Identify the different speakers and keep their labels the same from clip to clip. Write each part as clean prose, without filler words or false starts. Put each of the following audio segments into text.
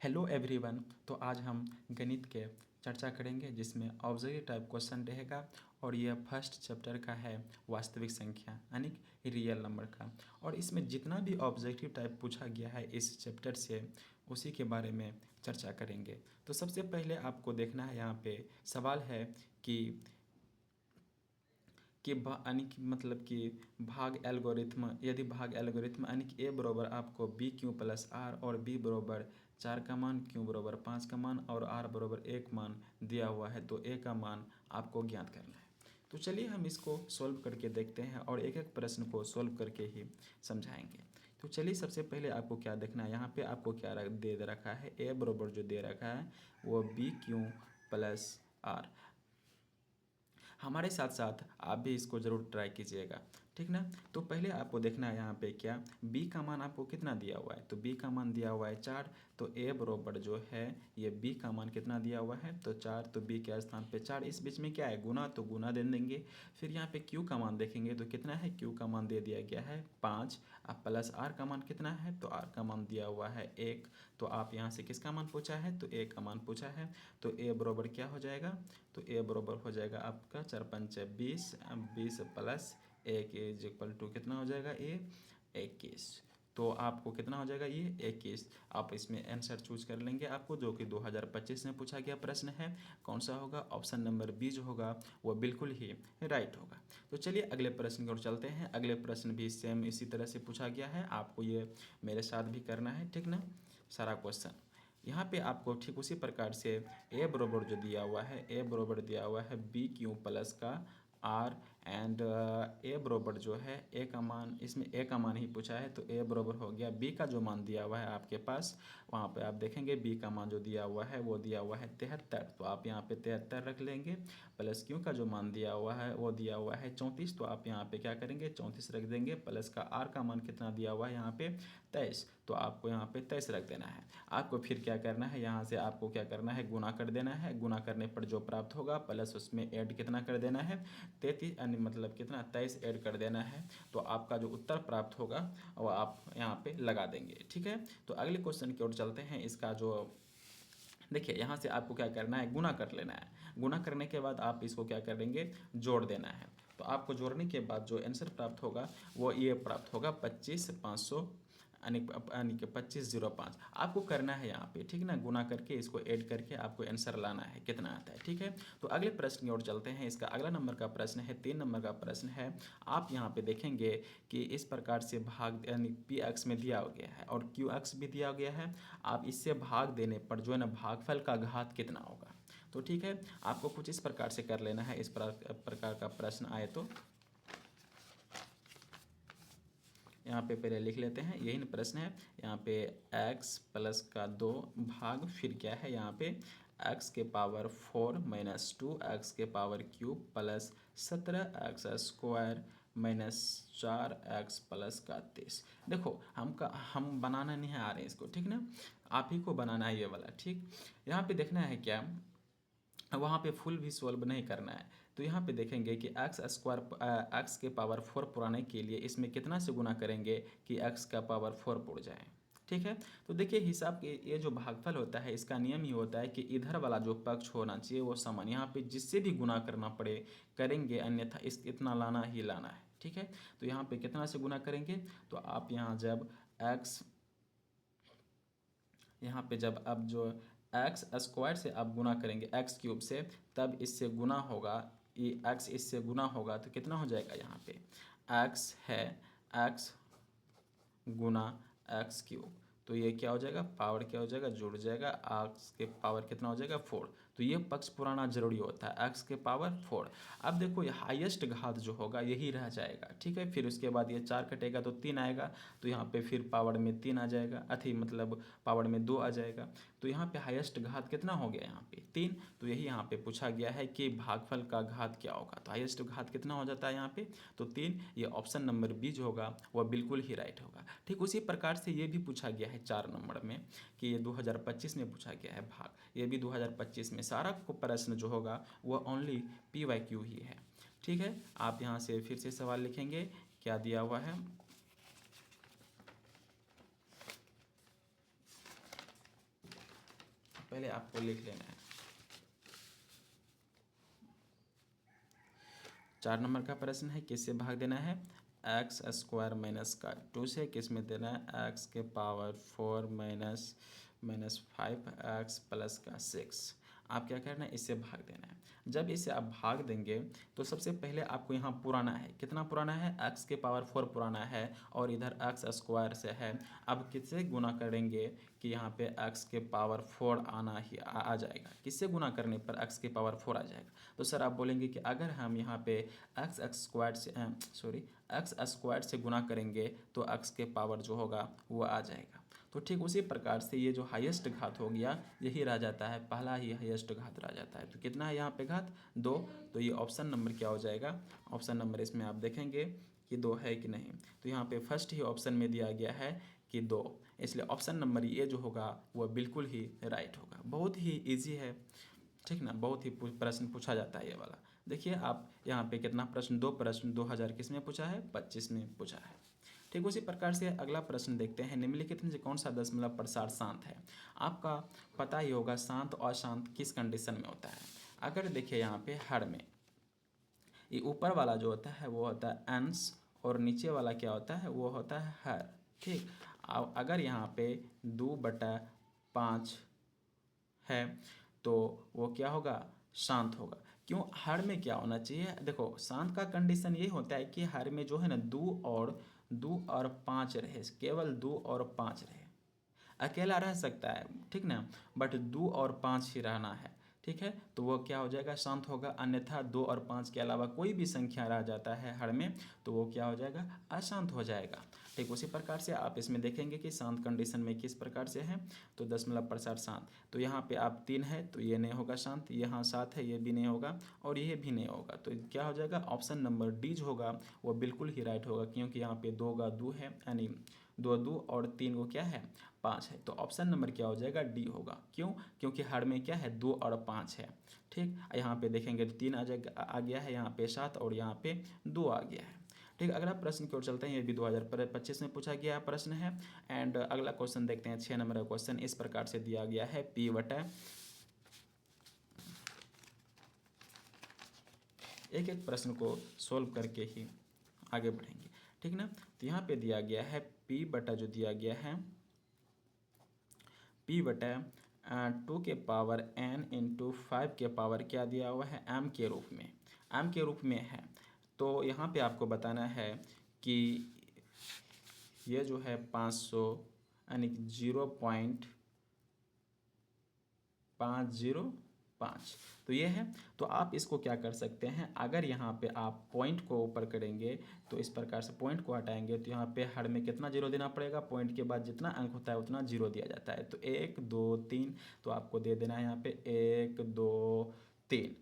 Speaker 1: Hello everyone. तो आज हम गणित के चर्चा करेंगे जिसमें ऑब्जेक्टिव टाइप क्वेश्चन रहेगा और यह फर्स्ट चैप्टर का है वास्तविक संख्या यानी कि रियल नंबर का। और इसमें जितना भी ऑब्जेक्टिव टाइप पूछा गया है इस चैप्टर से उसी के बारे में चर्चा करेंगे। तो सबसे पहले आपको देखना है यहाँ पे सवाल है कि यानी कि मतलब कि भाग एल्गोरिथम, यदि भाग एल्गोरिथम यानी कि ए बराबर आपको बी क्यू प्लस आर और बी बराबर 4 का मान, क्यू बराबर 5 का मान और आर बराबर 1 मान दिया हुआ है तो ए का मान आपको ज्ञात करना है। तो चलिए हम इसको सॉल्व करके देखते हैं और एक एक प्रश्न को सॉल्व करके ही समझाएंगे। तो चलिए सबसे पहले आपको क्या देखना है, यहाँ पे आपको क्या दे रखा है, ए बराबर जो दे रखा है वो बी क्यू प्लस आर। हमारे साथ साथ आप भी इसको ज़रूर ट्राई कीजिएगा, ठीक ना। तो पहले आपको देखना है यहाँ पे क्या b का मान आपको कितना दिया हुआ है, तो b का मान दिया हुआ है 4। तो a बराबर जो है ये b का मान कितना दिया हुआ है तो 4, तो b के स्थान पे 4, इस बीच में क्या है गुना, तो गुना दे देंगे। फिर यहाँ पे q का मान देखेंगे तो कितना है, q का मान दे दिया गया है 5। अब प्लस r का मान कितना है, तो r का मान दिया हुआ है 1। तो आप यहाँ से किसका मान पूछा है, तो a का मान पूछा है। तो a बराबर क्या हो जाएगा, तो a बराबर हो जाएगा आपका 4 पंच 20, 20 प्लस 1 इज इक्वल टू कितना हो जाएगा ये 21। तो आपको कितना हो जाएगा ये 21। आप इसमें आंसर चूज कर लेंगे आपको, जो कि 2025 में पूछा गया प्रश्न है। कौन सा होगा, ऑप्शन नंबर बी जो होगा वो बिल्कुल ही राइट होगा। तो चलिए अगले प्रश्न की ओर चलते हैं। अगले प्रश्न भी सेम इसी तरह से पूछा गया है, आपको ये मेरे साथ भी करना है, ठीक ना, सारा क्वेश्चन। यहाँ पे आपको ठीक उसी प्रकार से ए बराबर जो दिया हुआ है, ए बराबर दिया हुआ है बी क्यू प्लस का आर एंड ए बराबर जो है ए का मान, इसमें ए का मान ही पूछा है तो ए बराबर हो गया बी का जो मान दिया हुआ है आपके पास, वहाँ पे आप देखेंगे बी का मान जो दिया हुआ है वो दिया हुआ है 73। तो आप यहाँ पे 73 रख लेंगे। प्लस क्यू का जो मान दिया हुआ है वो दिया हुआ है 34, तो आप यहाँ पे क्या करेंगे 34 रख देंगे। प्लस का आर का मान कितना दिया हुआ है यहाँ पे 23, तो आपको यहाँ पे 23 रख देना है। आपको फिर क्या करना है, यहाँ से आपको क्या करना है गुना कर देना है। गुना करने पर जो प्राप्त होगा प्लस उसमें ऐड कितना कर देना है 33 यानी मतलब कितना 23 ऐड कर देना है। तो आपका जो उत्तर प्राप्त होगा वो आप यहाँ पे लगा देंगे, ठीक है। तो अगले क्वेश्चन की ओर चलते हैं। इसका जो देखिए यहाँ से आपको क्या करना है गुना कर लेना है। गुना करने के बाद आप इसको क्या करेंगे जोड़ देना है। तो आपको जोड़ने के बाद जो आंसर प्राप्त होगा वो ये प्राप्त होगा 25,500 यानी कि 2505 आपको करना है यहाँ पे, ठीक ना। गुना करके इसको ऐड करके आपको आंसर लाना है कितना आता है, ठीक है। तो अगले प्रश्न की ओर चलते हैं। इसका अगला नंबर का प्रश्न है 3 नंबर का प्रश्न है। आप यहाँ पे देखेंगे कि इस प्रकार से भाग यानी पी एक्स में दिया गया है और क्यू एक्स भी दिया गया है। आप इससे भाग देने पर जो है ना भागफल का घात कितना होगा, तो ठीक है आपको कुछ इस प्रकार से कर लेना है। इस प्रकार का प्रश्न आए तो यहाँ पे पहले लिख लेते हैं, यही प्रश्न है। यहाँ पे x प्लस का 2 भाग फिर क्या है यहाँ पे x के पावर 4 माइनस 2 एक्स के power cube plus 17x square minus 4x plus का 30। देखो हम बनाना नहीं आ रहे हैं इसको, ठीक ना, आप ही को बनाना है ये वाला, ठीक। यहाँ पे देखना है क्या, वहाँ पे फुल भी सॉल्व नहीं करना है। तो यहाँ पे देखेंगे कि एक्स स्क्वायर एक्स के पावर 4 पुराने के लिए इसमें कितना से गुना करेंगे कि एक्स का पावर 4 पुर जाए, ठीक है। तो देखिए हिसाब के ये जो भागफल होता है इसका नियम ही होता है कि इधर वाला जो पक्ष होना चाहिए वो समान, यहाँ पे जिससे भी गुना करना पड़े करेंगे, अन्यथा इतना लाना ही लाना है, ठीक है। तो यहाँ पे कितना से गुना करेंगे, तो आप यहाँ जब एक्स, यहाँ पे जब अब जो एक्स स्क्वायर से आप गुना करेंगे एक्स क्यूब से, तब इससे गुना होगा, ये एक्स इससे गुना होगा तो कितना हो जाएगा यहाँ पे एक्स है एक्स गुना एक्स क्यूब, तो ये क्या हो जाएगा पावर क्या हो जाएगा जुड़ जाएगा, एक्स के पावर कितना हो जाएगा 4। तो ये पक्ष पुराना जरूरी होता है एक्स के पावर 4। अब देखो ये हाईएस्ट घात जो होगा यही रह जाएगा, ठीक है। फिर उसके बाद ये 4 कटेगा तो 3 आएगा, तो यहाँ पे फिर पावर में 3 आ जाएगा, अथी मतलब पावर में 2 आ जाएगा। तो यहाँ पे हाईएस्ट घात कितना हो गया यहाँ पे 3। तो यही यहाँ पे पूछा गया है कि भागफल का घात क्या होगा, तो हाईएस्ट घात कितना हो जाता है यहाँ पे तो 3। ये ऑप्शन नंबर बी जो होगा वह बिल्कुल ही राइट होगा। ठीक उसी प्रकार से ये भी पूछा गया है 4 नंबर में कि ये 2025 में पूछा गया है भाग, ये भी 2025 में सारा को प्रश्न जो होगा वह ओनली PYQ ही है, ठीक है। आप यहाँ से फिर से सवाल लिखेंगे क्या दिया हुआ है, पहले आपको लिख लेना है। 4 नंबर का प्रश्न है, किससे भाग देना है? एक्स स्क्वायर माइनस का 2 से, किस में देना है? एक्स के पावर 4 माइनस 5 एक्स प्लस का 6। आप क्या करना है? इससे भाग देना है। जब इसे आप भाग देंगे तो सबसे पहले आपको यहाँ पुराना है, कितना पुराना है? एक्स के पावर 4 पुराना है और इधर एक्स स्क्वायर से है। अब किससे गुना करेंगे कि यहाँ पे एक्स के पावर 4 आना ही आ जाएगा। किससे गुना करने पर एक्स के पावर 4 आ जाएगा? तो सर आप बोलेंगे कि अगर हम यहाँ पे एक्स स्क्वायर से गुना करेंगे तो एक्स के पावर जो होगा वो आ जाएगा। तो ठीक उसी प्रकार से ये जो हाईएस्ट घात हो गया यही रह जाता है, पहला ही हाईएस्ट घात रह जाता है। तो कितना है यहाँ पे घात? 2। तो ये ऑप्शन नंबर क्या हो जाएगा? ऑप्शन नंबर इसमें आप देखेंगे कि 2 है कि नहीं। तो यहाँ पे फर्स्ट ही ऑप्शन में दिया गया है कि 2, इसलिए ऑप्शन नंबर ये जो होगा वह बिल्कुल ही राइट होगा। बहुत ही ईजी है, ठीक ना, बहुत ही प्रश्न पूछा जाता है ये वाला। देखिए आप यहाँ पे कितना प्रश्न, 2 प्रश्न 2000 किस में पूछा है? 25 में पूछा है। ठीक उसी प्रकार से अगला प्रश्न देखते हैं, निम्नलिखित में से कौन सा दशमलव प्रसार शांत है? आपका पता ही होगा शांत और अशांत किस कंडीशन में होता है। अगर देखिए यहाँ पे हर में ये ऊपर वाला जो होता है वो होता है अंश और नीचे वाला क्या होता है? वो होता है हर। ठीक, अगर यहाँ पे 2/5 है तो वो क्या होगा? शांत होगा। क्यों? हर में क्या होना चाहिए? देखो शांत का कंडीशन ये होता है कि हर में जो है ना 2 और 5 रहे, केवल 2 और 5 रहे। अकेला रह सकता है, ठीक ना, बट 2 और 5 ही रहना है, ठीक है, तो वो क्या हो जाएगा? शांत होगा। अन्यथा 2 और 5 के अलावा कोई भी संख्या रह जाता है हर में तो वो क्या हो जाएगा? अशांत हो जाएगा। ठीक उसी प्रकार से आप इसमें देखेंगे कि शांत कंडीशन में किस प्रकार से है, तो दशमलव प्रसार शांत। तो यहाँ पे आप 3 है तो ये नहीं होगा शांत, यहाँ 7 है ये भी नहीं होगा और ये भी नहीं होगा। तो क्या हो जाएगा? ऑप्शन नंबर डी जो होगा वो बिल्कुल ही राइट होगा, क्योंकि यहाँ पे 2 का 2 है, यानी 2 और 3 को क्या है? 5 है। तो ऑप्शन नंबर क्या हो जाएगा? डी होगा। क्यों? क्योंकि हर में क्या है? 2 और 5 है। ठीक, यहाँ पे देखेंगे तो 3 आ गया है, यहाँ पे 7 और यहाँ पे 2 आ गया है। ठीक, अगला प्रश्न की ओर चलते हैं। ये भी 2025 में पूछा गया प्रश्न है। एंड अगला क्वेश्चन देखते हैं, 6 नंबर का क्वेश्चन इस प्रकार से दिया गया है, P बटा, एक एक प्रश्न को सोल्व करके ही आगे बढ़ेंगे, ठीक ना। तो यहाँ पे दिया गया है P बटा, जो दिया गया है P बटा 2 के पावर n इंटू 5 के पावर क्या दिया हुआ है? m के रूप में, m के रूप में है। तो यहाँ पे आपको बताना है कि ये जो है 500 यानी कि 0.505, तो ये है। तो आप इसको क्या कर सकते हैं, अगर यहाँ पे आप पॉइंट को ऊपर करेंगे तो इस प्रकार से पॉइंट को हटाएंगे तो यहाँ पे हर में कितना जीरो देना पड़ेगा? पॉइंट के बाद जितना अंक होता है उतना जीरो दिया जाता है। तो 1 2 3 तो आपको दे देना है यहाँ पे 1 2 3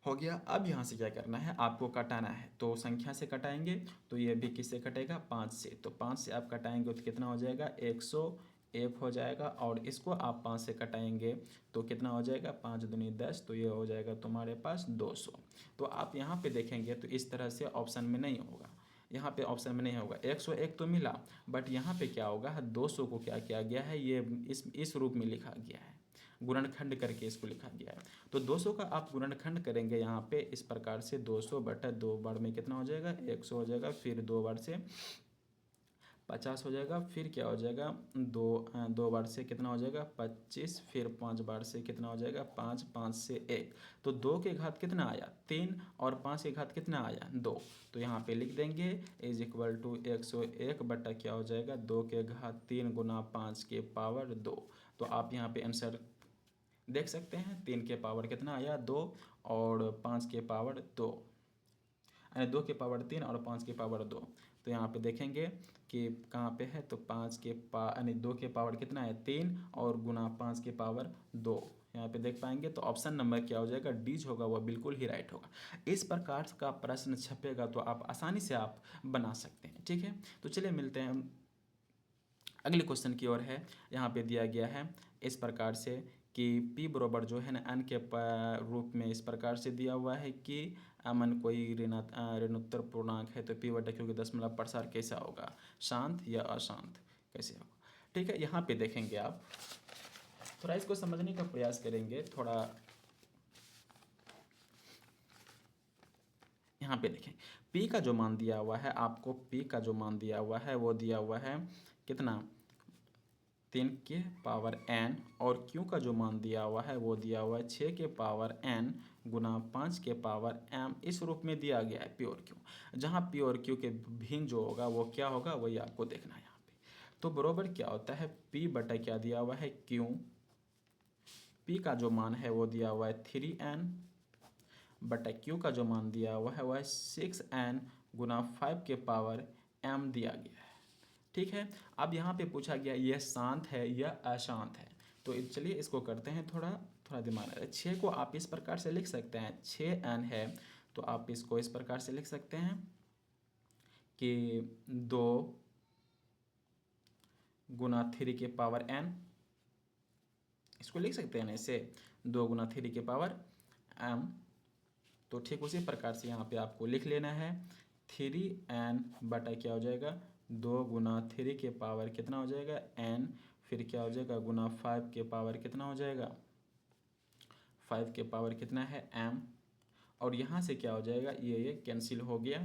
Speaker 1: हो गया। अब यहाँ से क्या करना है? आपको कटाना है, तो संख्या से कटाएंगे तो ये भी किससे कटेगा? 5 से। तो 5 से आप कटाएंगे तो कितना हो जाएगा? 101 हो जाएगा। और इसको आप 5 से कटाएंगे तो कितना हो जाएगा? 5 दूनी 10, तो ये हो जाएगा तुम्हारे पास 200। तो आप यहाँ पे देखेंगे तो इस तरह से ऑप्शन में नहीं होगा, यहाँ पे ऑप्शन में नहीं होगा। 101 तो मिला, बट यहाँ पे क्या होगा? 200 को क्या किया गया है? ये इस रूप में लिखा गया है, गुणनखंड करके इसको लिखा गया है। तो 200 का आप गुणनखंड करेंगे यहाँ पे इस प्रकार से, 200 बटा 2 बार में कितना हो जाएगा? 100 हो जाएगा, फिर 2 बार से 50 हो जाएगा, फिर क्या हो जाएगा? 2 बार से कितना हो जाएगा? 25, फिर 5 बार से कितना हो जाएगा? 5, 5 से 1, तो 2 के घात कितना आया? 3, और 5 के घात कितना आया? 2। तो यहाँ पे लिख देंगे इज इक्वल टू 101 बटा क्या हो जाएगा? 2 के घात 3 गुना 5 के पावर 2। तो आप यहाँ पे आंसर देख सकते हैं, 3 के पावर कितना आया? 2, और 5 के पावर 2, यानी 2 के पावर 3 और 5 के पावर 2। तो यहाँ पे देखेंगे कि कहाँ पे है, तो 5 के यानी 2 के पावर कितना है? 3 और गुना 5 के पावर 2, यहाँ पे देख पाएंगे। तो ऑप्शन नंबर क्या हो जाएगा? डी होगा, वह बिल्कुल ही राइट होगा। इस प्रकार का प्रश्न छपेगा तो आप आसानी से आप बना सकते हैं, ठीक है। तो चलिए मिलते हैं अगले क्वेश्चन की ओर है। यहाँ पे दिया गया है इस प्रकार से कि P बराबर जो है ना n के रूप में इस प्रकार से दिया हुआ है कि अमन कोई ऋणोत्तर पूर्णांक है, तो P बटा क्योंकि दशमलव प्रसार कैसा होगा? शांत या अशांत, कैसे होगा? ठीक है, यहाँ पे देखेंगे आप थोड़ा इसको समझने का प्रयास करेंगे। थोड़ा यहाँ पे देखें, p का जो मान दिया हुआ है आपको, p का जो मान दिया हुआ है वो दिया हुआ है कितना, 3 के पावर n, और q का जो मान दिया हुआ है वो दिया हुआ है 6 के पावर n गुना 5 के पावर m, इस रूप में दिया गया है प्योर q। जहाँ प्योर q के भिन्न जो होगा वो क्या होगा वही आपको देखना है यहाँ पे। तो बरोबर क्या होता है, p बटा क्या दिया हुआ है q, p का जो मान है वो दिया हुआ है 3n बटा q का जो मान दिया हुआ है वह है 6n गुना 5 के पावर m दिया गया है। ठीक है, अब यहाँ पे पूछा गया यह शांत है या अशांत है, तो चलिए इसको करते हैं। थोड़ा थोड़ा दिमाग लगा। 6 को आप इस प्रकार से लिख सकते हैं, 6n है तो आप इसको इस प्रकार से लिख सकते हैं कि 2 गुना 3 के पावर n, इसको लिख सकते हैं ना इसे, 2 गुना 3 के पावर m। तो ठीक उसी प्रकार से यहाँ पे आपको लिख लेना है 3n बटा क्या हो जाएगा, 2 गुना 3 के पावर कितना हो जाएगा n, फिर क्या हो जाएगा गुना 5 के पावर कितना हो जाएगा, 5 के पावर कितना है m, और यहाँ से क्या हो जाएगा, ये कैंसिल हो गया।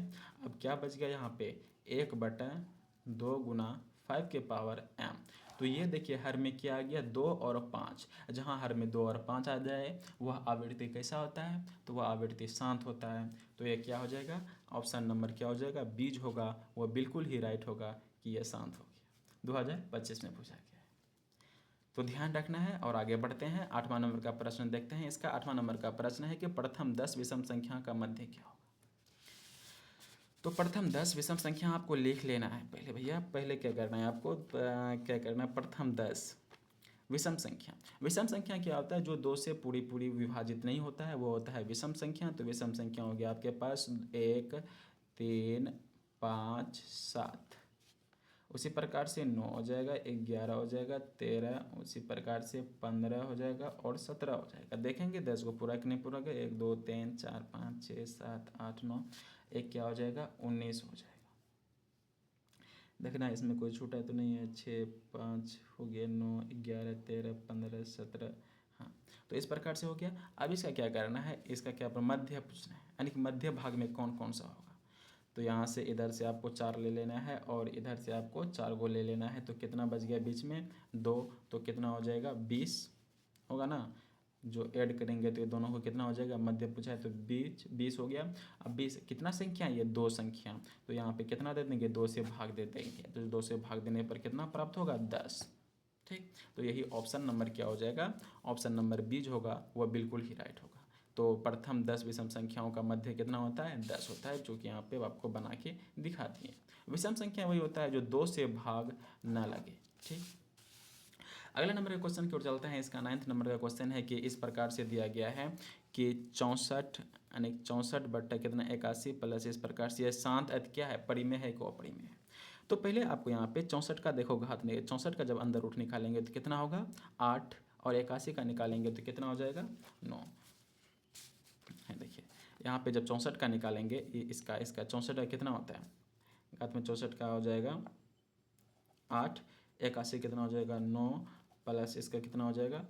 Speaker 1: अब क्या बच गया यहाँ पे, 1 बटा 2 गुना 5 के पावर m। तो ये देखिए हर में क्या आ गया, 2 और 5, जहाँ हर में 2 और 5 आ जाए वह आवृत्ति कैसा होता है, तो वह आवृत्ति शांत होता है। तो ये क्या हो जाएगा, ऑप्शन नंबर क्या हो जाएगा, बीज होगा, वह बिल्कुल ही राइट होगा कि यह शांत हो गया। 2025 में पूछा गया है, तो ध्यान रखना है। और आगे बढ़ते हैं, 8वां नंबर का प्रश्न देखते हैं। इसका 8वां नंबर का प्रश्न है कि प्रथम 10 विषम संख्या का मध्य क्या होगा। तो प्रथम 10 विषम संख्या आपको लिख लेना है पहले भैया। पहले क्या करना है आपको, क्या करना है, प्रथम 10 विषम संख्या। विषम संख्या क्या होता है, जो 2 से पूरी पूरी विभाजित नहीं होता है वो होता है विषम संख्या। तो विषम संख्या हो गया आपके पास 1 3 5 7, उसी प्रकार से 9 हो जाएगा, 11 हो जाएगा, 13, उसी प्रकार से 15 हो जाएगा और 17 हो जाएगा। देखेंगे 10 को पूरा कि नहीं पूरा गया, 1 2 3 4 5 6 7 8 9, एक क्या हो जाएगा 19 हो जाएगा। देखना इसमें कोई छूटा तो नहीं है, 6 5 हो गया, 9 11 13 15 17, हाँ। तो इस प्रकार से हो गया। अब इसका क्या करना है, इसका क्या मध्य पूछना है, यानी कि मध्य भाग में कौन कौन सा होगा। तो यहाँ से इधर से आपको 4 ले लेना है और इधर से आपको 4 को ले लेना है। तो कितना बच गया बीच में 2, तो कितना हो जाएगा 20 होगा ना। जो ऐड करेंगे तो ये दोनों को कितना हो जाएगा, मध्य पूछा है तो 20 हो गया। अब 20 कितना संख्या है, ये 2 संख्या, तो यहाँ पे कितना दे देंगे, 2 से भाग दे देंगे। तो 2 से भाग देने पर कितना प्राप्त होगा 10। ठीक, तो यही ऑप्शन नंबर क्या हो जाएगा, ऑप्शन नंबर बीज होगा, वह बिल्कुल ही राइट होगा। तो प्रथम 10 विषम संख्याओं का मध्य कितना होता है, 10 होता है, जो कि यहाँ पे आपको बना के दिखा दिए। विषम संख्या वही होता है जो 2 से भाग न लगे। ठीक, अगला नंबर के क्वेश्चन की ओर चलते हैं। इसका 9th नंबर का क्वेश्चन है कि इस प्रकार से दिया गया है कि 64 यानी 64 बट्टा कितना 81 प्लस, इस प्रकार से यह शांत अर्थ क्या है, परिमेय है कि अपरिमेय है। तो पहले आपको यहाँ पे 64 का देखो घात में, 64 का जब अंदर रूट निकालेंगे तो कितना होगा 8, और 81 का निकालेंगे तो कितना हो जाएगा 9 है। देखिए यहाँ पे जब 64 का निकालेंगे, इसका 64 का कितना होता है, घात में 64 का हो जाएगा 8, 81 कितना हो जाएगा 9, प्लस इसका कितना हो जाएगा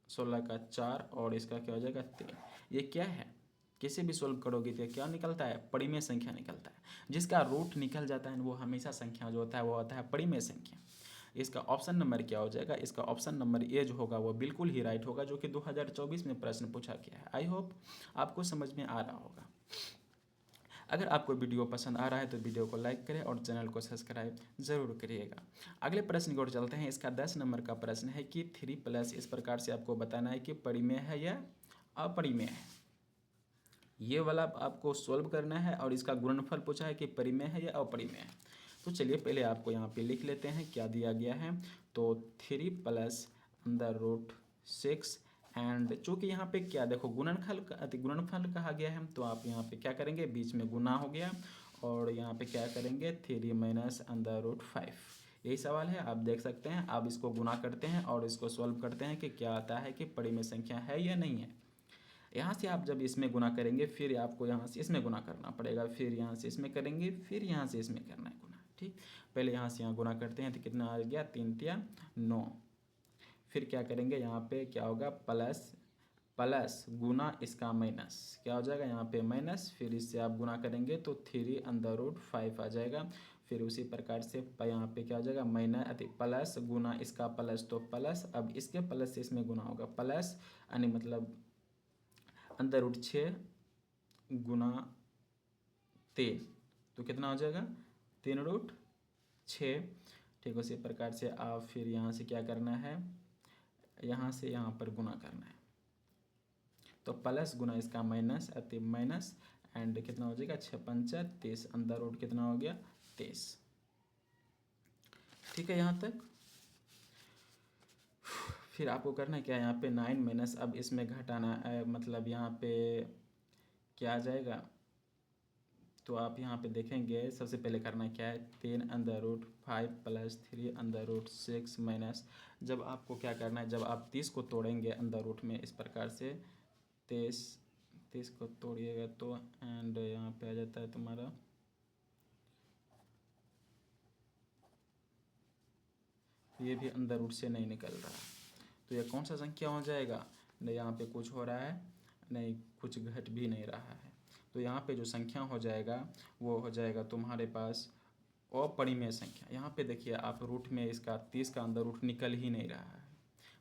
Speaker 1: 16 का 4, और इसका क्या हो जाएगा 3। ये क्या है, किसी भी सोल्व करोगे तो क्या निकलता है, परिमेय संख्या निकलता है। जिसका रूट निकल जाता है वो हमेशा संख्या जो होता है वो होता है परिमेय संख्या। इसका ऑप्शन नंबर क्या हो जाएगा, इसका ऑप्शन नंबर ए जो होगा वो बिल्कुल ही राइट होगा, जो कि 2024 में प्रश्न पूछा गया है। आई होप आपको समझ में आ रहा होगा। अगर आपको वीडियो पसंद आ रहा है तो वीडियो को लाइक करें और चैनल को सब्सक्राइब जरूर करिएगा। अगले प्रश्न की ओर चलते हैं। इसका 10 नंबर का प्रश्न है कि 3+ इस प्रकार से आपको बताना है कि परिमेय है या अपरिमेय है। ये वाला आपको सोल्व करना है, और इसका गुणनफल पूछा है कि परिमेय है या अपरिमेय है। तो चलिए पहले आपको यहाँ पे लिख लेते हैं क्या दिया गया है। तो 3+√6, एंड चूँकि यहाँ पे क्या देखो गुणनफल कहा गया है, तो आप यहाँ पे क्या करेंगे, बीच में गुना हो गया, और यहाँ पे क्या करेंगे 3 - √5। यही सवाल है, आप देख सकते हैं। आप इसको गुना करते हैं और इसको सॉल्व करते हैं कि क्या आता है कि परिमेय संख्या है या नहीं है। यहाँ से आप जब इसमें गुना करेंगे फिर आपको यहाँ से इसमें गुना करना पड़ेगा, फिर यहाँ से इसमें करेंगे, फिर यहाँ से इसमें करना है गुना। ठीक, पहले यहाँ से यहाँ गुना करते हैं तो कितना आ गया 3 × 9, फिर क्या करेंगे, यहाँ पे क्या होगा, प्लस प्लस गुना इसका माइनस, क्या हो जाएगा यहाँ पे माइनस, फिर इससे आप गुना करेंगे तो 3√5 आ जाएगा। फिर उसी प्रकार से यहाँ पे क्या हो जाएगा, माइनस प्लस गुना इसका प्लस तो प्लस, अब इसके प्लस से इसमें गुना होगा प्लस, यानी मतलब √6 गुना 3, तो कितना हो जाएगा 3√6। ठीक उसी प्रकार से आप फिर यहाँ से क्या करना है, यहाँ से यहाँ पर गुना करना है, तो प्लस गुना इसका माइनस अति माइनस, एंड कितना हो जाएगा 6×5 = 30, अंदर रूट कितना हो गया 23। ठीक है यहाँ तक। फिर आपको करना क्या है, यहाँ पे 9 माइनस, अब इसमें घटाना मतलब यहाँ पे क्या आ जाएगा, तो आप यहाँ पे देखेंगे सबसे पहले करना क्या है, 3√5 + 3√6 माइनस, जब आपको क्या करना है, जब आप 30 को तोड़ेंगे अंदर रूट में इस प्रकार से 30 को तोड़िएगा तो एंड यहाँ पे आ जाता है तुम्हारा, ये भी अंदर रूट से नहीं निकल रहा, तो ये कौन सा संख्या हो जाएगा, नहीं यहाँ पे कुछ हो रहा है, नहीं कुछ घट भी नहीं रहा है, तो यहाँ पे जो संख्या हो जाएगा वो हो जाएगा तुम्हारे पास अपरिमेय संख्या। यहाँ पे देखिए आप रूट में इसका 30 का अंदर रूट निकल ही नहीं रहा है,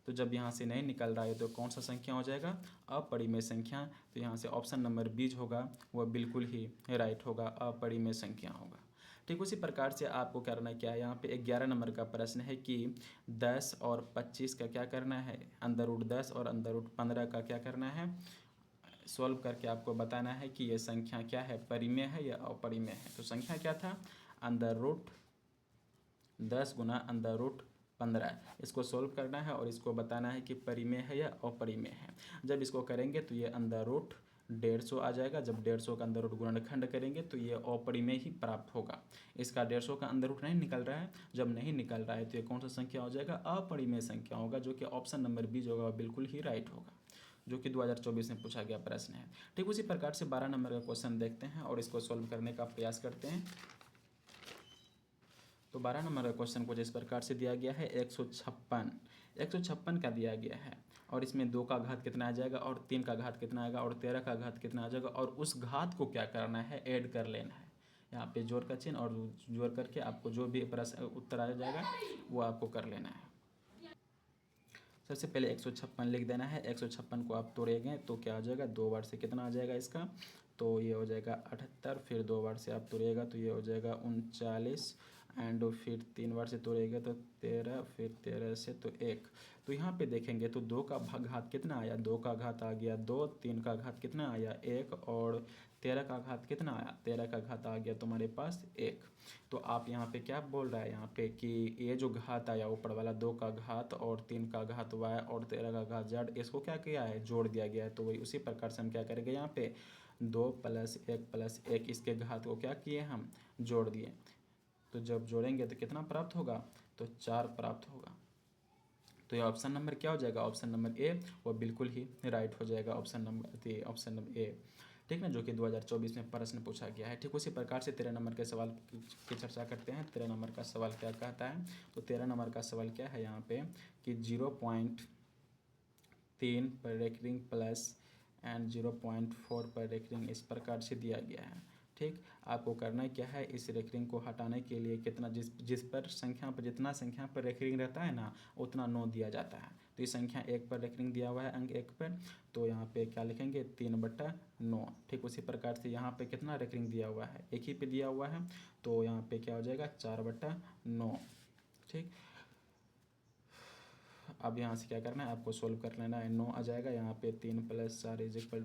Speaker 1: तो जब यहाँ से नहीं निकल रहा है तो कौन सा संख्या हो जाएगा, अपरिमेय संख्या। तो यहाँ से ऑप्शन नंबर बी होगा वह बिल्कुल ही राइट होगा, अपरिमेय संख्या होगा। ठीक उसी प्रकार से आपको करना क्या है, यहाँ पे 11 नंबर का प्रश्न है कि 10 और 25 का क्या करना है, अंदर रूट 10 और अंदर रूट 15 का क्या करना है, सॉल्व करके आपको बताना है कि ये संख्या क्या है, परिमेय है या अपरिमेय है। तो संख्या क्या था, अंदर रूट 10 गुना अंदर रूट 15, इसको सॉल्व करना है और इसको बताना है कि परिमेय है या अपरिमेय है। जब इसको करेंगे तो ये अंदर रूट 150 आ जाएगा, जब 150 का अंदर रूट गुणनखंड करेंगे तो ये अपरिमेय ही प्राप्त होगा। इसका 150 का अंदर रूट नहीं निकल रहा है, जब नहीं निकल रहा है तो ये कौन सा संख्या हो जाएगा, अपरिमेय संख्या होगा, जो कि ऑप्शन नंबर बी होगा बिल्कुल ही राइट होगा, जो कि 2024 में पूछा गया प्रश्न है। ठीक उसी प्रकार से 12 नंबर का क्वेश्चन देखते हैं और इसको सॉल्व करने का प्रयास करते हैं। तो 12 नंबर का क्वेश्चन कुछ इस प्रकार से दिया गया है, 156 का दिया गया है और इसमें 2 का घात कितना आ जाएगा और 3 का घात कितना आएगा और 13 का घात कितना आ जाएगा, और उस घात को क्या करना है, ऐड कर लेना है। यहाँ पे जोड़ का चिन्ह और जोड़ करके आपको जो भी प्रश्न उत्तर आ जाएगा वो आपको कर लेना है। सबसे पहले 156 लिख देना है, 156 को आप तोड़ेंगे तो क्या आ जाएगा, 2 बार से कितना आ जाएगा इसका, तो ये हो जाएगा 78, फिर 2 बार से आप तोड़िएगा तो ये हो जाएगा 39, एंड फिर 3 बार से तोड़िएगा तो 13, फिर 13 से तो 1। तो यहाँ पे देखेंगे तो 2 का घात कितना आया, 2 का घात आ गया 2, 3 का घात कितना आया 1, और 13 का घात कितना आया, 13 का घात आ गया तुम्हारे पास 1। तो आप यहाँ पे क्या बोल रहा है यहाँ पे कि ये जो घात आया ऊपर वाला 2 का घात और 3 का घात y और 13 का घात z, इसको क्या किया है, जोड़ दिया गया है। तो वही उसी प्रकार से हम क्या करेंगे, यहाँ पे 2 + 1 + 1 इसके घात को क्या किए, हम जोड़ दिए। तो जब जोड़ेंगे तो कितना प्राप्त होगा, तो 4 प्राप्त होगा। तो ये ऑप्शन नंबर क्या हो जाएगा, ऑप्शन नंबर ए वो बिल्कुल ही राइट हो जाएगा, ऑप्शन नंबर ए। ठीक ना, जो कि 2024 में प्रश्न पूछा गया है। ठीक उसी प्रकार से 13 नंबर के सवाल की चर्चा करते हैं। 13 नंबर का सवाल क्या कहता है, तो 13 नंबर का सवाल क्या है यहाँ पे कि 0.3 पर रेकरिंग प्लस एंड 0.4 पर रेकरिंग इस प्रकार से दिया गया है। ठीक, आपको करना क्या है, इस रेकरिंग को हटाने के लिए कितना, जिस पर संख्या पर जितना संख्या पर रेकरिंग रहता है ना उतना 9 दिया जाता है। तो इस संख्या 1 पर रेकरिंग दिया हुआ है, अंक 1 पर, तो यहाँ पे क्या लिखेंगे 3/9। ठीक उसी प्रकार से यहाँ पे कितना रेकरिंग दिया हुआ है, 1 ही पे दिया हुआ है, तो यहाँ पे क्या हो जाएगा 4/9। ठीक, अब यहाँ से क्या करना है, आपको सोल्व कर लेना है, 9 आ जाएगा। यहाँ पे 3 + 4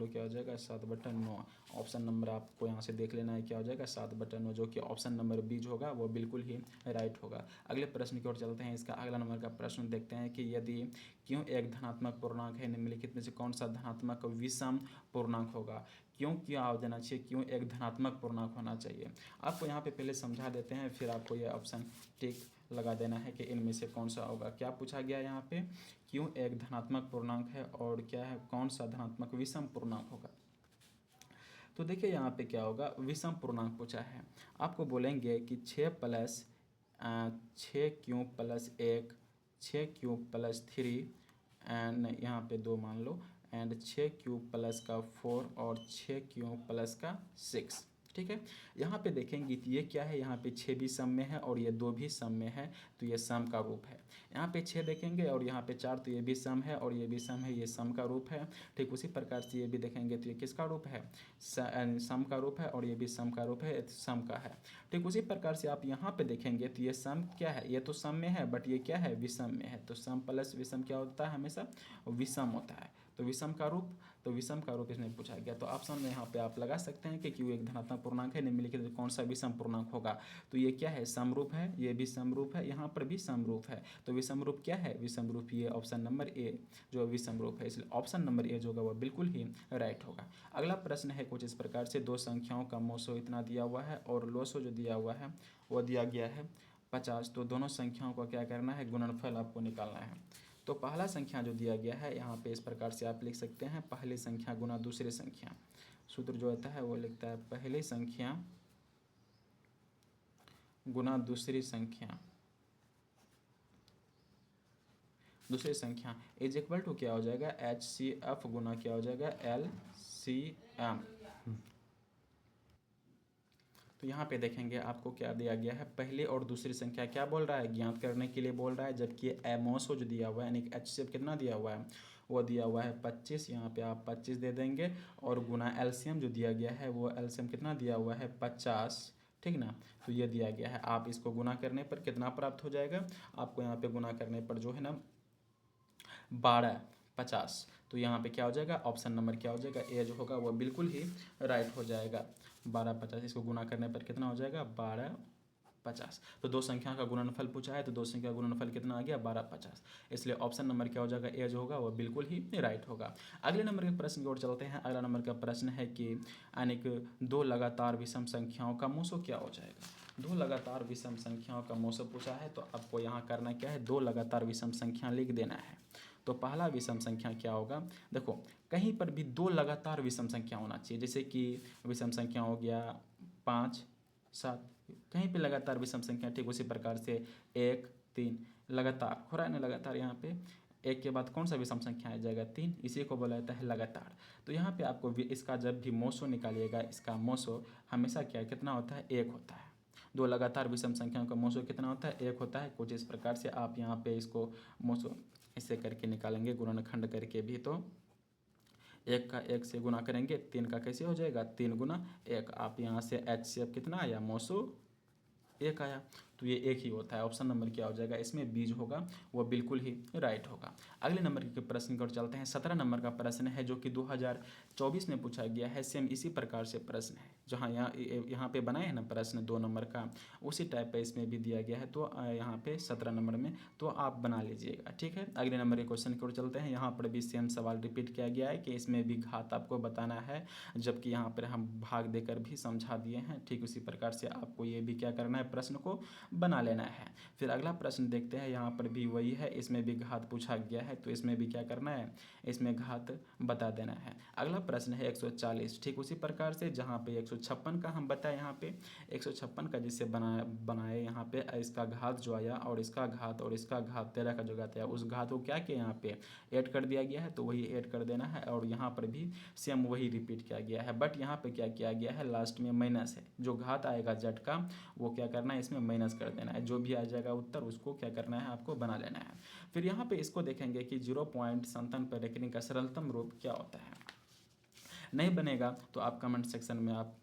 Speaker 1: = क्या हो जाएगा 7/9। ऑप्शन नंबर आपको यहाँ से देख लेना है क्या हो जाएगा 7/9, जो कि ऑप्शन नंबर बी होगा वो बिल्कुल ही राइट होगा। अगले प्रश्न की ओर चलते हैं। इसका अगला नंबर का प्रश्न देखते हैं कि यदि क्यों एक धनात्मक पूर्णांक है, निम्नलिखित में से कौन सा धनात्मक विषम पूर्णांक होगा। क्यों क्या आ देना चाहिए, क्यों एक धनात्मक पूर्णांक होना चाहिए। आपको यहाँ पे पहले समझा देते हैं, फिर आपको ये ऑप्शन टिक लगा देना है कि इनमें से कौन सा होगा। क्या पूछा गया यहाँ पे, क्यों एक धनात्मक पूर्णांक है और क्या है, कौन सा धनात्मक विषम पूर्णांक होगा। तो देखिए यहाँ पे क्या होगा, विषम पूर्णांक पूछा है। आपको बोलेंगे कि 6 + 6 क्यों + 1 6³ + 3 एंड यहाँ पे 2 मान लो, एंड 6³ + 4 और 6³ + 6। ठीक है, यहाँ पे देखेंगे तो ये क्या है, यहाँ पे 6 भी सम में है और ये 2 भी सम में है, तो ये सम का रूप है। यहाँ पे 6 देखेंगे और यहाँ पे 4, तो ये भी सम है और ये भी सम है, ये सम का रूप है। ठीक उसी प्रकार से ये भी देखेंगे तो ये किसका रूप है, सम का रूप है और ये भी सम का रूप है, सम का है। ठीक उसी प्रकार से आप यहाँ पे देखेंगे तो ये सम क्या है, ये तो सम में है बट ये क्या है, विषम में है। तो सम प्लस विषम क्या होता है, हमेशा विषम होता है। तो विषम का रूप, तो विषम का रूप इसमें पूछा गया। तो ऑप्शन में यहाँ पे आप लगा सकते हैं कि क्यों एक धनात्मक पूर्णांक है, निम्नलिखित में कौन सा विषम पूर्णांक होगा। तो ये क्या है, समरूप है, ये भी समरूप है, यहाँ पर भी समरूप है। तो विषम रूप क्या है, विषम रूप ये ऑप्शन नंबर ए जो विषम रूप है, इसलिए ऑप्शन नंबर ए जो होगा वह बिल्कुल ही राइट होगा। अगला प्रश्न है कुछ इस प्रकार से, दो संख्याओं का मोसो इतना दिया हुआ है और लोसो जो दिया हुआ है वो दिया गया है 50। तो दोनों संख्याओं का क्या करना है, गुणनफल आपको निकालना है। तो पहला संख्या जो दिया गया है यहाँ पे इस प्रकार से आप लिख सकते हैं, पहली संख्या गुना दूसरी संख्या। सूत्र जो होता है वो लिखता है पहली संख्या गुना दूसरी संख्या, दूसरी संख्या इज इक्वल टू क्या हो जाएगा, HCF गुना क्या हो जाएगा, LCM। तो यहाँ पे देखेंगे आपको क्या दिया गया है, पहली और दूसरी संख्या क्या बोल रहा है, ज्ञात करने के लिए बोल रहा है, जबकि एमोसो जो दिया हुआ है यानी कि HCF कितना दिया हुआ है, वो दिया हुआ है 25। यहाँ पे आप 25 दे देंगे और गुना एलसीएम जो दिया गया है वो एलसीएम कितना दिया हुआ है, 50। ठीक ना, तो ये दिया गया है। आप इसको गुना करने पर कितना प्राप्त हो जाएगा, आपको यहाँ पे गुना करने पर जो है ना 1250। तो यहाँ पे क्या हो जाएगा, ऑप्शन नंबर क्या हो जाएगा, ए जो होगा वो बिल्कुल ही राइट हो जाएगा। 1250 इसको गुना करने पर कितना हो जाएगा, 1250। तो दो संख्या का गुणनफल पूछा है, तो दो संख्या का गुणनफल कितना आ गया, 1250। इसलिए ऑप्शन नंबर क्या हो जाएगा, ए जो होगा वो बिल्कुल ही राइट होगा। अगले नंबर के प्रश्न की ओर चलते हैं। अगला नंबर का प्रश्न है कि यानी कि दो लगातार विषम संख्याओं का मोसो क्या हो जाएगा। दो लगातार विषम संख्याओं का मोसो पूछा है, तो आपको यहाँ करना क्या है, दो लगातार विषम संख्या लिख देना है। तो पहला विषम संख्या क्या होगा, देखो कहीं पर भी दो लगातार विषम संख्या होना चाहिए, जैसे कि विषम संख्या हो गया 5, 7, कहीं पे लगातार विषम संख्या। ठीक उसी प्रकार से 1, 3 लगातार हो रहा है ना, लगातार यहाँ पे एक के बाद कौन सा विषम संख्या आ जाएगा, 3, इसी को बोला जाता है लगातार। तो यहाँ पे आपको इसका जब भी मोसो निकालिएगा, इसका मोसो हमेशा क्या कितना होता है, 1 होता है। दो लगातार विषम संख्याओं का मोसो कितना होता है, 1 होता है। कुछ इस प्रकार से आप यहाँ पे इसको मोसो ऐसे करके निकालेंगे, गुणनखंड करके भी। तो 1 का 1 से गुना करेंगे, 3 का कैसे हो जाएगा, 3 गुना 1। आप यहाँ से HCF कितना आया, मोसो 1 आया। तो ये 1 ही होता है। ऑप्शन नंबर क्या हो जाएगा, इसमें बीज होगा वो बिल्कुल ही राइट होगा। अगले नंबर के प्रश्न की ओर चलते हैं। 17 नंबर का प्रश्न है जो कि 2024 में पूछा गया है। सेम इसी प्रकार से प्रश्न है, जहाँ यहाँ पे बनाए हैं ना प्रश्न 2 नंबर का, उसी टाइप पे इसमें भी दिया गया है। तो यहाँ पे 17 नंबर में तो आप बना लीजिएगा। ठीक है, अगले नंबर के क्वेश्चन की ओर चलते हैं। यहाँ पर भी सेम सवाल रिपीट किया गया है कि इसमें भी घात आपको बताना है, जबकि यहाँ पर हम भाग देकर भी समझा दिए हैं। ठीक उसी प्रकार से आपको ये भी क्या करना है, प्रश्न को बना लेना है। फिर अगला प्रश्न देखते हैं। यहाँ पर भी वही है, इसमें भी घात पूछा गया है, तो इसमें भी क्या करना है, इसमें घात बता देना है। अगला प्रश्न है 140। ठीक उसी प्रकार से जहाँ पे 156 का हम बताए, यहाँ पे 156 का जिससे बनाए यहाँ पे इसका घात जो आया और इसका घात और इसका घात 13 का जो घात आया, उस घात को क्या किया यहाँ पे ऐड कर दिया गया है, तो वही ऐड कर देना है। और यहाँ पर भी सेम वही रिपीट किया गया है, बट यहाँ पे क्या किया गया है, लास्ट में माइनस है। जो घात आएगा जट का वो क्या करना है, इसमें माइनस कर देना है। जो भी आ जाएगा उत्तर उसको क्या करना है, आपको बना लेना है। फिर यहाँ पे इसको देखेंगे कि 0.57 पर रेकरिंग का सरलतम रूप क्या होता है। नहीं बनेगा तो आप कमेंट सेक्शन में आप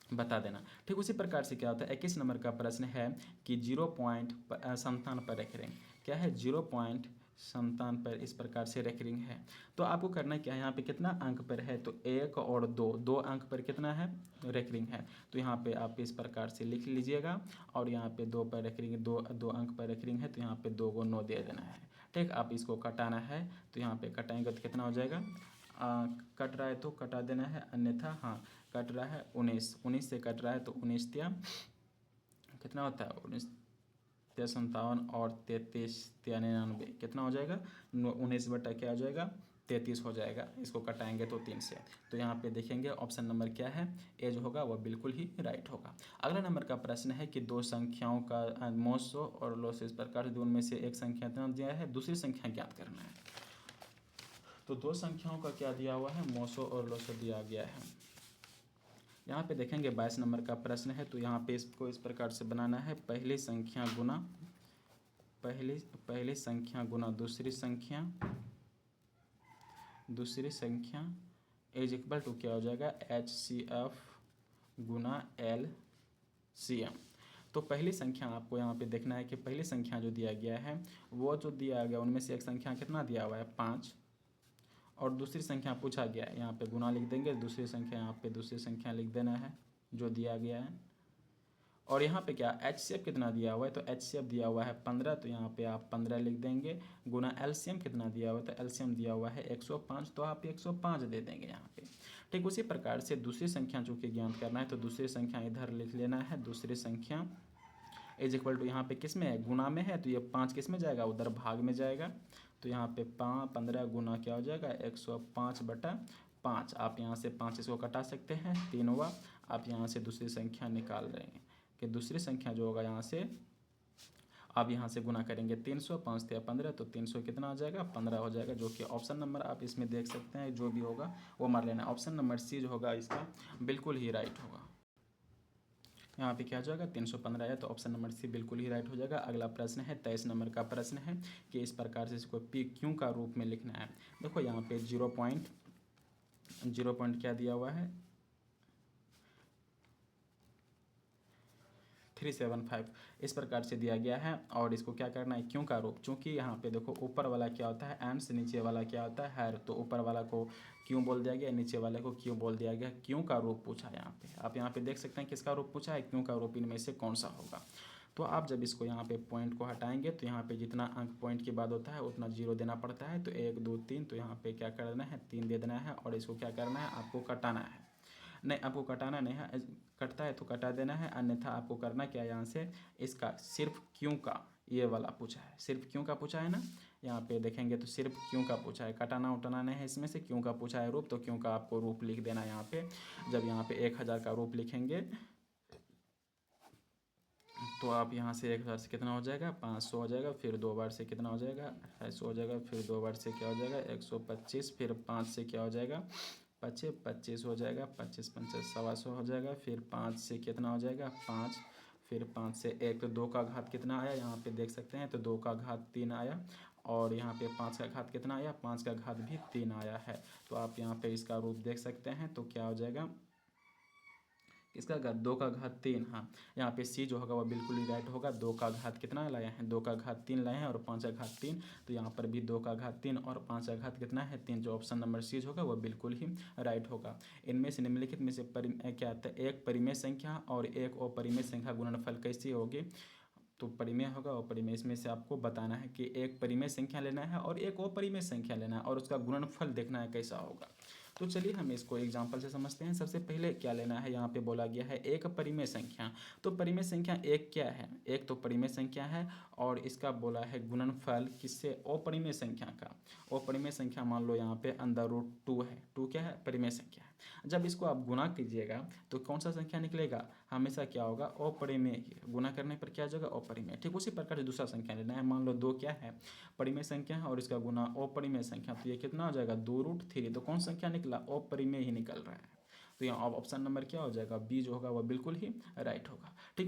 Speaker 1: बता देना। ठीक उसी प्रकार से क्या होता है, 21 नंबर का प्रश्न है कि 0.57 पर रेकरिंग क्या है, 0.57 पर इस प्रकार से रेकरिंग है। तो आपको करना क्या है, यहाँ पे कितना अंक पर है, तो 1 और 2, 2 अंक पर कितना है, रेकरिंग है। तो यहाँ पे आप इस प्रकार से लिख लीजिएगा। और यहाँ पे 2 पर रेकरिंग, 2 अंक पर रेकरिंग है, तो यहाँ पे 2 को 9 दे देना है। ठीक, आप इसको कटाना है, तो यहाँ पे कटाएंगे तो कितना हो जाएगा, कट रहा है तो कटा देना है, अन्यथा हाँ कट रहा है 19 से कट रहा है, तो 19 त्या कितना होता है, 19 त्या 57 और 33 त्या 99 कितना हो जाएगा, 19 बटा क्या हो जाएगा 33 हो जाएगा, इसको कटाएंगे तो 3 से। तो यहाँ पे देखेंगे ऑप्शन नंबर क्या है, ए जो होगा वह बिल्कुल ही राइट होगा। अगला नंबर का प्रश्न है कि दो संख्याओं का मोसो और लोसो इस प्रकार से उनमें से एक संख्या इतना दिया है, दूसरी संख्या ज्ञात करना है। तो दो संख्याओं का क्या दिया हुआ है, मोसो और लोसो दिया गया है। यहाँ पे देखेंगे 22 नंबर का प्रश्न है। तो यहाँ पे इसको इस प्रकार से बनाना है, पहली संख्या गुना दूसरी संख्या इज इक्वल टू क्या हो जाएगा, HCF गुना LCM। तो पहली संख्या आपको यहाँ पे देखना है कि पहली संख्या जो दिया गया है वो जो दिया गया उनमें से एक संख्या कितना दिया हुआ है, 5, और दूसरी संख्या पूछा गया है, यहाँ पे गुना लिख देंगे, दूसरी संख्या यहाँ पे दूसरी संख्या लिख देना है जो दिया गया है। और यहाँ पे क्या HCF कितना दिया हुआ है, तो HCF दिया हुआ है 15, तो यहाँ पे आप 15 लिख देंगे। गुना LCM कितना दिया हुआ है, तो LCM दिया हुआ है 105, तो आप 105 दे देंगे यहाँ पे। ठीक उसी प्रकार से दूसरी संख्या जो कि ज्ञात करना है, तो दूसरी संख्या इधर लिख लेना है। दूसरी संख्या इज इक्वल टू यहाँ पे किस में है, गुना में है, तो ये 5 किस में जाएगा, उधर भाग में जाएगा। तो यहाँ पे 15 गुना क्या हो जाएगा, 105/5। आप यहाँ से 5 इसको कटा सकते हैं, 3 हुआ। आप यहाँ से दूसरी संख्या निकाल रहे हैं कि दूसरी संख्या जो होगा यहाँ से आप यहाँ से गुना करेंगे 300, 5 × 15, तो 300 कितना आ जाएगा, 15 हो जाएगा, जो कि ऑप्शन नंबर आप इसमें देख सकते हैं जो भी होगा वो मार लेना। ऑप्शन नंबर सी जो होगा इसका बिल्कुल ही राइट होगा। यहाँ पे क्या हो जाएगा, 315 है, तो ऑप्शन नंबर सी बिल्कुल ही राइट हो जाएगा। अगला प्रश्न है 23 नंबर का प्रश्न है कि इस प्रकार से इसको पी क्यू का रूप में लिखना है। देखो यहाँ पे 0 पॉइंट क्या दिया हुआ है, 375 इस प्रकार से दिया गया है। और इसको क्या करना है, क्यों का रूप, चूँकि यहाँ पे देखो ऊपर वाला क्या होता है एंड से, नीचे वाला क्या होता है हैर, तो ऊपर वाला को क्यों बोल दिया गया, नीचे वाले को क्यों बोल दिया गया, क्यों का रूप पूछा है यहाँ पे। आप यहाँ पे देख सकते हैं किसका रूप पूछा है, क्यों का रूप, इनमें से कौन सा होगा। तो आप जब इसको यहाँ पे पॉइंट को हटाएंगे तो यहाँ पे जितना अंक पॉइंट के बाद होता है उतना 0 देना पड़ता है। तो 1 2 3, तो यहाँ पे क्या करना है, 3 दे देना है। और इसको क्या करना है, आपको कटाना है, नहीं आपको कटाना नहीं है, कटता है तो कटा देना है, अन्यथा आपको करना क्या है, यहाँ से इसका सिर्फ क्यों का ये वाला पूछा है, सिर्फ क्यों का पूछा है ना। यहाँ पे देखेंगे तो सिर्फ क्यों का पूछा है, कटाना उटाना नहीं है इसमें से, क्यों का पूछा है रूप, तो क्यों का आपको रूप लिख देना है यहाँ पे। जब यहाँ पे 1000 का रूप लिखेंगे तो आप यहाँ से 1000 से कितना हो जाएगा, 500 हो जाएगा, फिर 2 बार से कितना हो जाएगा, 250 हो जाएगा, फिर 2 बार से क्या हो जाएगा 125, फिर 5 से क्या हो जाएगा 25 हो जाएगा, 25 5 125 हो जाएगा, फिर 5 से कितना हो जाएगा 5, फिर 5 से 1, तो 2 का घात कितना आया यहाँ पे देख सकते हैं, तो 2 का घात 3 आया। और यहाँ पे 5 का घात कितना आया, 5 का घात भी 3 आया है। तो आप यहाँ पे इसका रूप देख सकते हैं, तो क्या हो जाएगा, इसका घात 2 का घात 3। हाँ यहाँ पे सी जो होगा वो बिल्कुल ही राइट होगा। 2 का घात कितना लाए हैं, 2 का घात 3 लाए हैं, और 5 का घात 3, तो यहाँ पर भी 2 का घात 3 और 5 का घात कितना है 3, जो ऑप्शन नंबर सी होगा वो बिल्कुल ही राइट होगा। इनमें से निम्नलिखित में से क्या आता है, एक परिमेय संख्या और एक अपरिमेय संख्या गुणनफल कैसी होगी। तो परिमेय होगा और परिमेय, इसमें से आपको बताना है कि एक परिमेय संख्या लेना है और एक अपरिमेय संख्या लेना है और उसका गुणनफल देखना है कैसा होगा। तो चलिए हम इसको एग्जाम्पल से समझते हैं। सबसे पहले क्या लेना है, यहाँ पे बोला गया है एक परिमेय संख्या। तो परिमेय संख्या एक क्या है, एक तो परिमेय संख्या है और इसका बोला है गुणनफल किससे, अपरिमेय संख्या का। अपरिमेय संख्या मान लो यहाँ पे √2 है, 2 क्या है, परिमेय संख्या है। जब इसको आप गुना कीजिएगा तो कौन सा संख्या निकलेगा, हमेशा क्या होगा अपरिमेय, गुना करने पर क्या हो जाएगा अपरिमेय। ठीक उसी प्रकार से दूसरा संख्या लेना है, मान लो 2 क्या है, परिमेय संख्या है और इसका गुना अपरिमेय संख्या, तो ये कितना हो जाएगा 2√3, तो कौन संख्या निकला, अपरिमेय ही निकल रहा है। तो यहाँ ऑप्शन नंबर क्या हो जाएगा, बी जो होगा वह बिल्कुल ही राइट होगा। ठीक।